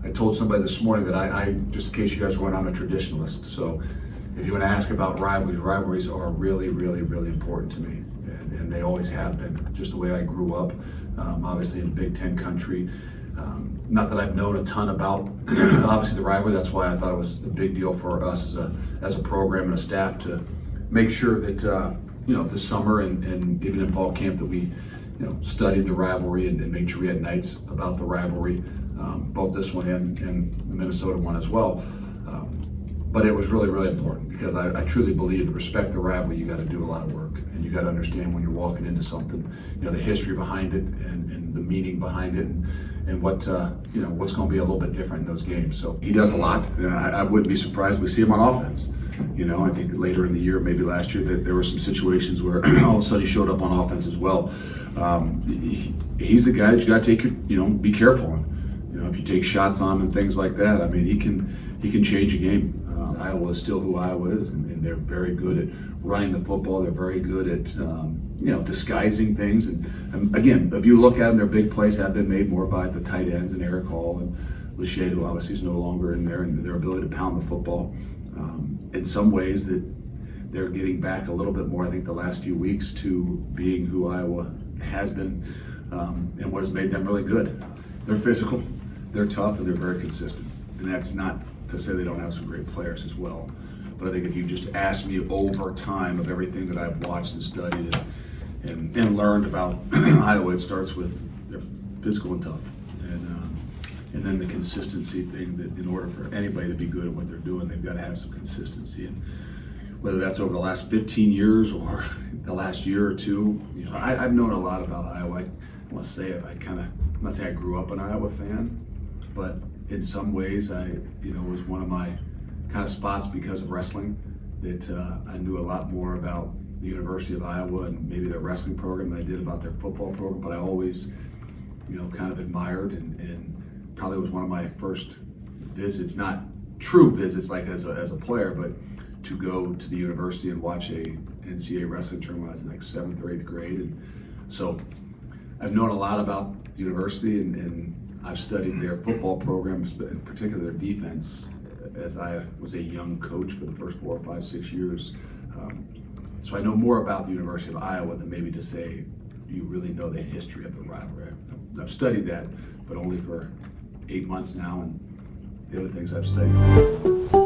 I told somebody this morning that I just in case you guys weren't, I'm a traditionalist. So if you want to ask about rivalries are really, really, really important to me. And they always have been, just the way I grew up, obviously in a Big Ten country. Not that I've known a ton about, obviously, the rivalry. That's why I thought it was a big deal for us as a program and a staff to make sure that, this summer and even in fall camp that we, studied the rivalry and made sure we had nights about the rivalry, both this one and the Minnesota one as well. But it was really, really important because I truly believe to respect the rivalry, you got to do a lot of work, and you got to understand when you're walking into something, the history behind it and the meaning behind it, and what what's going to be a little bit different in those games. So he does a lot. I wouldn't be surprised if we see him on offense. I think later in the year, maybe last year, that there were some situations where all of a sudden he showed up on offense as well. He's the guy that you got to take be careful on. If you take shots on him and things like that, I mean, he can change a game. Iowa is still who Iowa is, and they're very good at running the football. They're very good at disguising things. And again, if you look at them, their big plays have been made more by the tight ends and Eric Hall and Lachey, who obviously is no longer in there, and their ability to pound the football. In some ways, that they're getting back a little bit more, I think, the last few weeks to being who Iowa has been, and what has made them really good. They're physical, they're tough, and they're very consistent. And that's not to say they don't have some great players as well. But I think if you just ask me over time of everything that I've watched and studied and learned about Iowa, it starts with they're physical and tough. And then the consistency thing, that in order for anybody to be good at what they're doing, they've got to have some consistency. And whether that's over the last 15 years or the last year or two, I've known a lot about Iowa. I want to say it, I'm not saying I grew up an Iowa fan, but in some ways it was one of my kind of spots because of wrestling that I knew a lot more about the University of Iowa and maybe their wrestling program than I did about their football program. But I always, kind of admired and probably was one of my first visits, not true visits like as a player, but to go to the university and watch a NCAA wrestling tournament when I was in like 7th or 8th grade. And so I've known a lot about the university and I've studied their football programs, but in particular their defense, as I was a young coach for the first 4, 5, 6 years. So I know more about the University of Iowa than maybe to say you really know the history of the rivalry. I've studied that, but only for 8 months now, and the other things I've studied.